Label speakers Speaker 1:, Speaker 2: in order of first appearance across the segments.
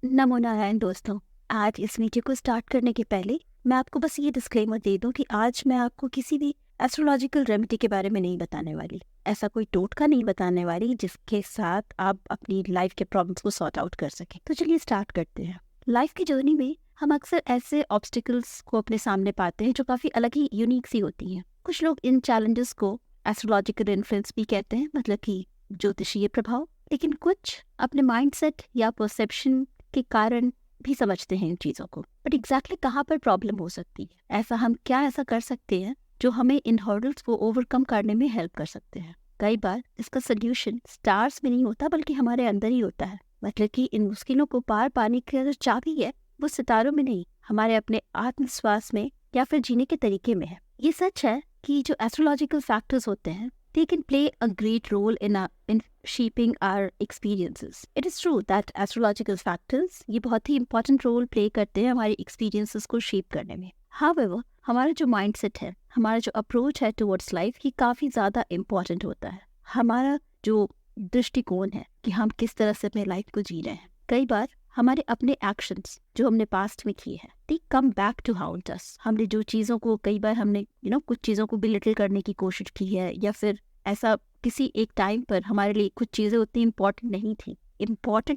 Speaker 1: नमो नारायण दोस्तों। आज इस वीडियो को स्टार्ट करने के पहले मैं आपको बस ये डिस्क्लेमर दे दूं कि आज मैं आपको किसी भी एस्ट्रोलॉजिकल रेमेडी के बारे में नहीं बताने वाली। ऐसा कोई टोटका नहीं बताने वाली जिसके साथ आप अपनी लाइफ के प्रॉब्लम्स को सॉर्ट आउट कर सकें। तो चलिए स्टार्ट करते हैं। लाइफ की जर्नी में हम अक्सर ऐसे ऑब्स्टिकल्स को अपने सामने पाते हैं जो काफ़ी अलग ही यूनिक सी होती हैं। कुछ लोग इन चैलेंजेस को एस्ट्रोलॉजिकल इन्फ्लुएंस भी कहते हैं, मतलब कि ज्योतिषीय प्रभाव, लेकिन कुछ अपने माइंडसेट या परसेप्शन के कारण भी समझते हैं इन चीज़ों को। बट एग्जैक्टली कहाँ पर प्रॉब्लम हो सकती है, हम क्या ऐसा कर सकते हैं जो हमें इन हर्डल्स को ओवरकम करने में हेल्प कर सकते हैं। कई बार इसका सोल्यूशन स्टार्स में नहीं होता बल्कि हमारे अंदर ही होता है। मतलब कि इन मुश्किलों को पार पाने की जो चाबी है वो सितारों में नहीं, हमारे अपने आत्मविश्वास में या फिर जीने के तरीके में है। ये सच है कि जो एस्ट्रोलॉजिकल फैक्टर्स होते हैं they can play a great role in shaping our experiences. It is true that astrological factors ये बहुत ही important role play करते हैं हमारे experiences को shape करने में। However, हमारा जो mindset है, हमारा जो approach है towards life, ये काफ़ी ज़्यादा important होता है। हमारा जो दृष्टिकोण है कि हम किस तरह से अपने लाइफ को जी रहे हैं। कई बार हमारे अपने एक्शंस जो हमने पास्ट में किए हैं they come back to haunt us। हमने जो चीज़ों को कई बार हमने कुछ चीज़ों को बिलिटल करने की कोशिश की है, या फिर ऐसा किसी एक टाइम पर हमारे लिए कुछ चीज़ें उतनी इम्पोर्टेंट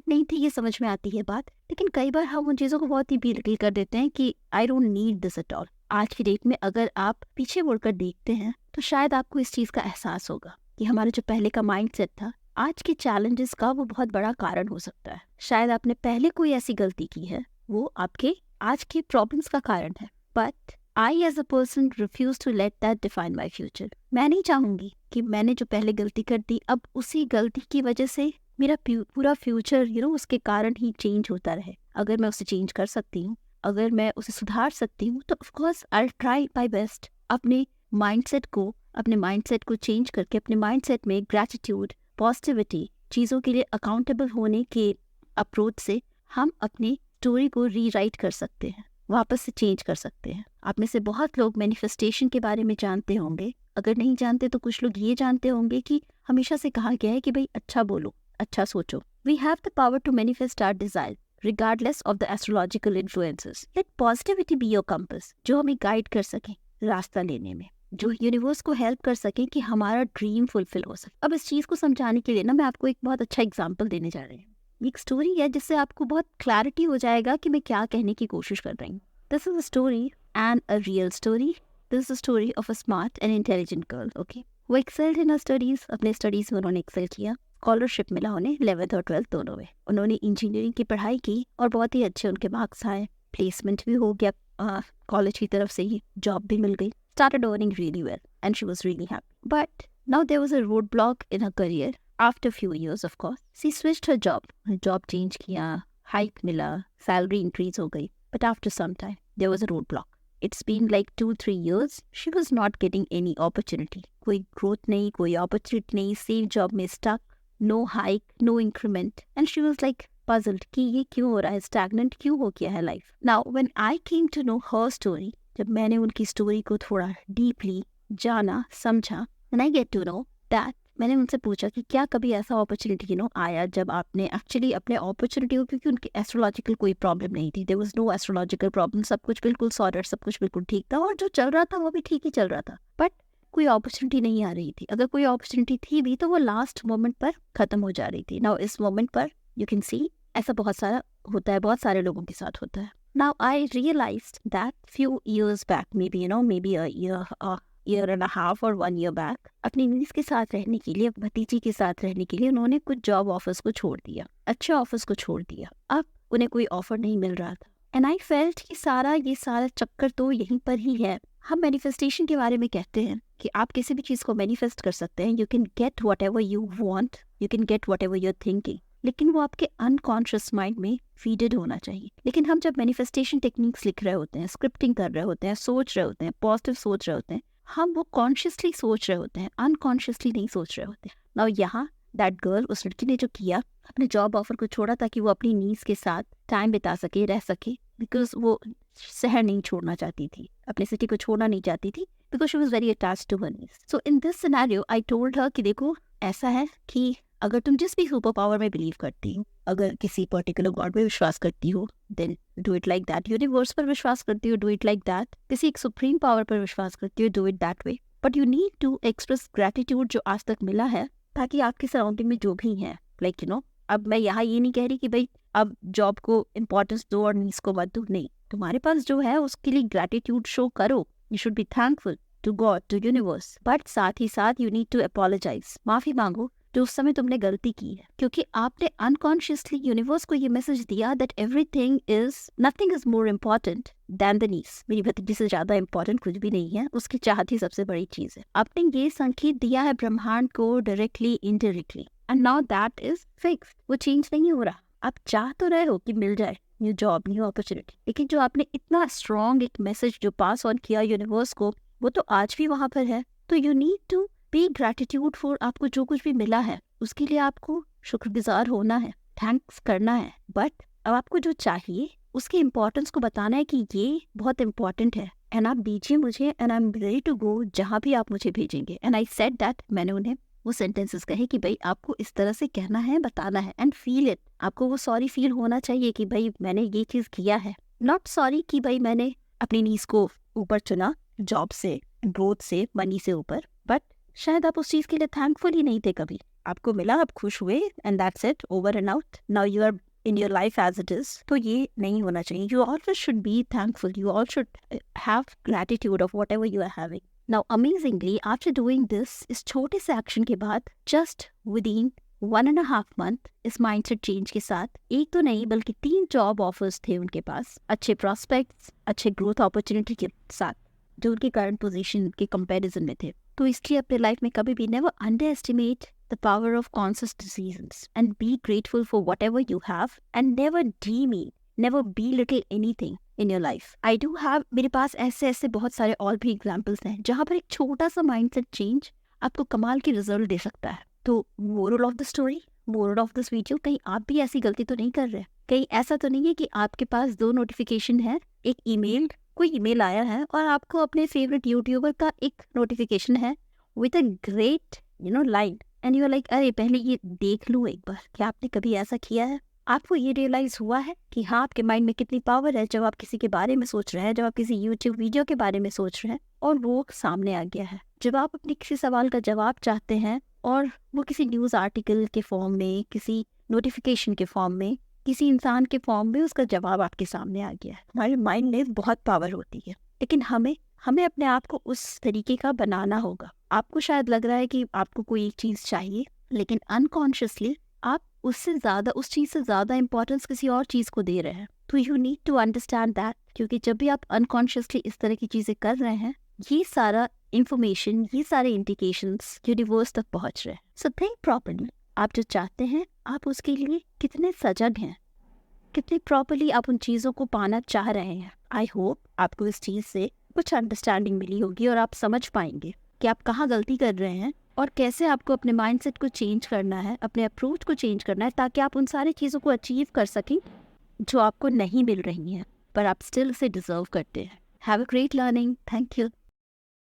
Speaker 1: नहीं थी, ये समझ में आती है बात। लेकिन कई बार हम उन चीज़ों को बहुत ही बिलिटल कर देते हैं कि I don't need this at all. आज की डेट में अगर आप पीछे मुड़कर देखते हैं तो शायद आपको इस चीज़ का एहसास होगा कि हमारा जो पहले का माइंडसेट था आज के चैलेंजेस का वो बहुत बड़ा कारण हो सकता है। शायद आपने पहले कोई ऐसी गलती की है वो आपके आज के प्रॉब्लम्स का कारण है। But I as a person refuse to let that define my future. मैं नहीं चाहूंगी कि मैंने जो पहले गलती कर दी अब उसी गलती की वजह से मेरा पूरा फ्यूचर उसके कारण ही चेंज होता रहे। अगर मैं उसे चेंज कर सकती हूँ, अगर मैं उसे सुधार सकती हूँ तो of course I try my best. अपने माइंडसेट को चेंज करके अपने माइंडसेट में ग्रैटिट्यूड, पॉजिटिविटी, चीज़ों के लिए अकाउंटेबल होने के अप्रोच से हम अपनी स्टोरी को रीराइट कर सकते हैं, वापस से चेंज कर सकते हैं। आप में से बहुत लोग मैनिफेस्टेशन के बारे में जानते होंगे, अगर नहीं जानते तो कुछ लोग ये जानते होंगे कि हमेशा से कहा गया है कि भाई अच्छा बोलो, अच्छा सोचो। We have the power to manifest our desire regardless of the astrological influences. Let positivity be your compass, जो हमें गाइड कर सके रास्ता लेने में, जो यूनिवर्स को हेल्प कर सके कि हमारा ड्रीम फुलफिल हो सके। अब इस चीज़ को समझाने के लिए मैं आपको एक बहुत अच्छा एग्जाम्पल देने जा रही हूँ। एक स्टोरी है जिससे आपको बहुत क्लैरिटी हो जाएगा कि मैं क्या कहने की कोशिश कर रही हूँ। This is a story and a real story. This is a story of a smart and intelligent girl. Okay, वो एक्सेल्ड इन हर स्टडीज, अपने स्टडीज में उन्होंने एक्सेल किया। स्कॉलरशिप मिला उन्हें 11th और 12th दोनों में। उन्होंने इंजीनियरिंग की पढ़ाई की और बहुत ही अच्छे उनके मार्क्स आए, प्लेसमेंट भी हो गया, कॉलेज की तरफ से ही जॉब भी मिल गई। Started earning really well and she was really happy. But now there was a roadblock in her career. After a few years, of course, she switched her job. Her job change किया, hike मिला, salary increase हो गई. But after some time, there was a roadblock. It's been like 2-3 years. She was not getting any opportunity. कोई growth नहीं, कोई opportunity नहीं, same job में stuck, no hike, no increment. And she was like puzzled कि ये क्यों हो रहा है, stagnant क्यों हो गया है life. Now, when I came to know her story, जब मैंने उनकी स्टोरी को थोड़ा डीपली जाना, समझा, and I get to know that, मैंने उनसे पूछा कि क्या कभी ऐसा अपॉर्चुनिटी आया जब आपने एक्चुअली अपने अपॉर्चुनिटी को, क्योंकि उनकी एस्ट्रोलॉजिकल कोई प्रॉब्लम नहीं थी, there was no astrological problem, सब कुछ बिल्कुल सॉर्टेड, सब कुछ बिल्कुल ठीक था और जो चल रहा था वो भी ठीक ही चल रहा था, बट कोई अपॉर्चुनिटी नहीं आ रही थी। अगर कोई अपॉर्चुनिटी थी भी तो वो लास्ट मोमेंट पर खत्म हो जा रही थी। नाउ इस मोमेंट पर यू कैन सी ऐसा बहुत सारा होता है, बहुत सारे लोगों के साथ होता है। Now I realized that few years back, maybe a year and a half or 1 year back, अपनी नीस के साथ रहने के लिए, भतीजी के साथ रहने के लिए उन्होंने कुछ जॉब ऑफर्स को छोड़ दिया, अच्छे ऑफर्स को छोड़ दिया। अब उन्हें कोई ऑफर नहीं मिल रहा था। एंड आई फेल्ट कि ये सारा चक्कर तो यहीं पर ही है। हम मैनिफेस्टेशन के बारे में कहते हैं कि आप किसी भी चीज़ को मैनिफेस्ट कर सकते हैं। You can get what ever you want, you can get what ever you're thinking, लेकिन वो आपके अनकॉन्शियस माइंड में फीडेड होना चाहिए। लेकिन हम जब मैनिफेस्टेशन टेक्निक्स लिख रहे होते हैं, स्क्रिप्टिंग कर रहे होते हैं, सोच रहे होते हैं, पॉजिटिव सोच रहे होते हैं, हम वो कॉन्शियसली सोच रहे होते हैं, अनकॉन्शियसली नहीं सोच रहे होते। नाउ यहाँ दैट गर्ल, उस लड़की ने जो किया, अपने जॉब ऑफर को छोड़ा ताकि वो अपनी नीस के साथ टाइम बिता सके, रह सके, बिकॉज वो शहर नहीं छोड़ना चाहती थी, अपने सिटी को छोड़ना नहीं चाहती थी, because she was very attached to her niece. So in this scenario I told her कि देखो ऐसा है कि अगर तुम जिस भी सुपर पावर में बिलीव करती हो, अगर किसी पर्टिकुलर गॉड पे विश्वास करती हो then do it like that, universe पर विश्वास करती हो डू इट लाइक दैट, किसी एक सुप्रीम पावर पर विश्वास करती हो do it that way, but you need to express gratitude जो आज तक मिला है, ताकि आपकी सराउंडिंग में जो भी है लाइक अब मैं यहाँ ये नहीं कह रही कि भाई अब जॉब को इम्पोर्टेंस दो और नीस को मत दो, नहीं, तुम्हारे पास जो है उसके लिए ग्रेटिट्यूड शो करो, you should be thankful to God to universe, but साथ ही साथ यू नीड टू अपोलोजाइज, माफी मांगो जो उस समय तुमने गलती की है, क्योंकि आपने अनकॉन्शियसली यूनिवर्स को ये मैसेज दिया that everything is nothing is more important than the niece, मेरी भतीजी से ज्यादा इम्पोर्टेंट कुछ भी नहीं है, उसकी चाहत ही सबसे बड़ी चीज है। आपने ये संकेत दिया है ब्रह्मांड को directly indirectly, and now that is fixed, वो चेंज नहीं हो रहा। आप चाह तो रहे हो कि मिल जाए न्यू जॉब न्यू अपॉर्चुनिटी, लेकिन जो आपने इतना स्ट्रॉन्ग एक मैसेज जो पास ऑन किया यूनिवर्स को, वो तो आज भी वहां पर है। तो you need to be gratitude for आपको जो कुछ भी मिला है, उसके लिए आपको शुक्रगुजार होना है, थैंक्स करना है, बट अब आपको जो चाहिए उसके इम्पोर्टेंस को बताना है कि ये बहुत इम्पोर्टेंट है, एंड आप दीजिए मुझे and I am ready to go जहाँ भी आप मुझे भेजेंगे। एंड आई सेड दैट, मैंने उन्हें वो सेंटेंसेस कहे कि भाई आपको इस तरह से कहना है, बताना है, एंड फील इट, आपको वो सॉरी फील होना चाहिए कि भाई मैंने ये चीज किया है, नॉट सॉरी कि भाई मैंने अपनी नीज को ऊपर चुना जॉब से, ग्रोथ से, मनी से ऊपर, बट शायद आप उस चीज के लिए थैंकफुल ही नहीं थे कभी, आपको मिला, आप खुश हुए and that's it, over and out, now you are in your life as it is। तो ये नहीं होना चाहिए। You always should be thankful, you all should have gratitude of whatever you are having। Now amazingly after doing this, इस छोटे से action के बाद just within 1.5 month इस माइंडसेट चेंज के साथ एक तो नहीं बल्कि 3 जॉब ऑफर्स थे उनके पास, अच्छे प्रोस्पेक्ट्स, अच्छे ग्रोथ अपॉर्चुनिटी के साथ, जो उनके करंट पोजीशन के कंपैरिजन में थे। तो इसलिए अपने लाइफ में कभी भी never under estimate the power of conscious decisions and be grateful for whatever you have and never demean, never belittle anything in your life। I do have, मेरे पास ऐसे बहुत सारे और भी एग्जाम्पल्स हैं जहाँ पर एक छोटा सा माइंडसेट चेंज आपको कमाल की रिजल्ट दे सकता है। तो moral of the story, moral of this video, कहीं आप भी ऐसी गलती तो नहीं कर रहे, कहीं ऐसा तो नहीं है कि आपके पास 2 नोटिफिकेशन है, एक ईमेल, कोई ईमेल आया है और आपको अपने फेवरेट यूट्यूबर का एक नोटिफिकेशन है with a great line, and you are like अरे पहले ये देख लूँ एक बार, क्या आपने कभी ऐसा किया है? आपको ये रियलाइज हुआ है कि हाँ आपके माइंड में कितनी पावर है जब आप किसी के बारे में सोच रहे हैं, जब आप किसी यूट्यूब वीडियो के बारे में सोच रहे हैं और वो सामने आ गया है, जब आप अपने किसी सवाल का जवाब चाहते हैं और वो किसी न्यूज़ आर्टिकल के फॉर्म में, किसी नोटिफिकेशन के फॉर्म में, किसी इंसान के फॉर्म में उसका जवाब आपके सामने आ गया है। हमारे माइंड में बहुत पावर होती है, लेकिन हमें अपने आप को उस तरीके का बनाना होगा। आपको शायद लग रहा है कि आपको कोई एक चीज़ चाहिए, लेकिन अनकॉन्शियसली आप उससे ज़्यादा, उस चीज़ से ज़्यादा इंपॉर्टेंस किसी और चीज़ को दे रहे हैं। तो you need to understand that, क्योंकि जब भी आप अनकॉन्शियसली इस तरह की चीज़ें कर रहे हैं, ये सारा इंफॉर्मेशन, ये सारे इंडिकेशंस यूनिवर्स तक पहुँच रहे हैं। सो थिंक प्रॉपर्ली, आप जो चाहते हैं आप उसके लिए कितने सजग हैं, कितने प्रॉपर्ली आप उन चीज़ों को पाना चाह रहे हैं। आई होप आपको इस चीज़ से कुछ अंडरस्टैंडिंग मिली होगी और आप समझ पाएंगे कि आप कहाँ गलती कर रहे हैं और कैसे आपको अपने माइंडसेट को चेंज करना है, अपने अप्रोच को चेंज करना है, ताकि आप उन सारी चीज़ों को अचीव कर सकें जो आपको नहीं मिल रही हैं पर आप स्टिल से डिजर्व करते हैं। Have a great learning. Thank you.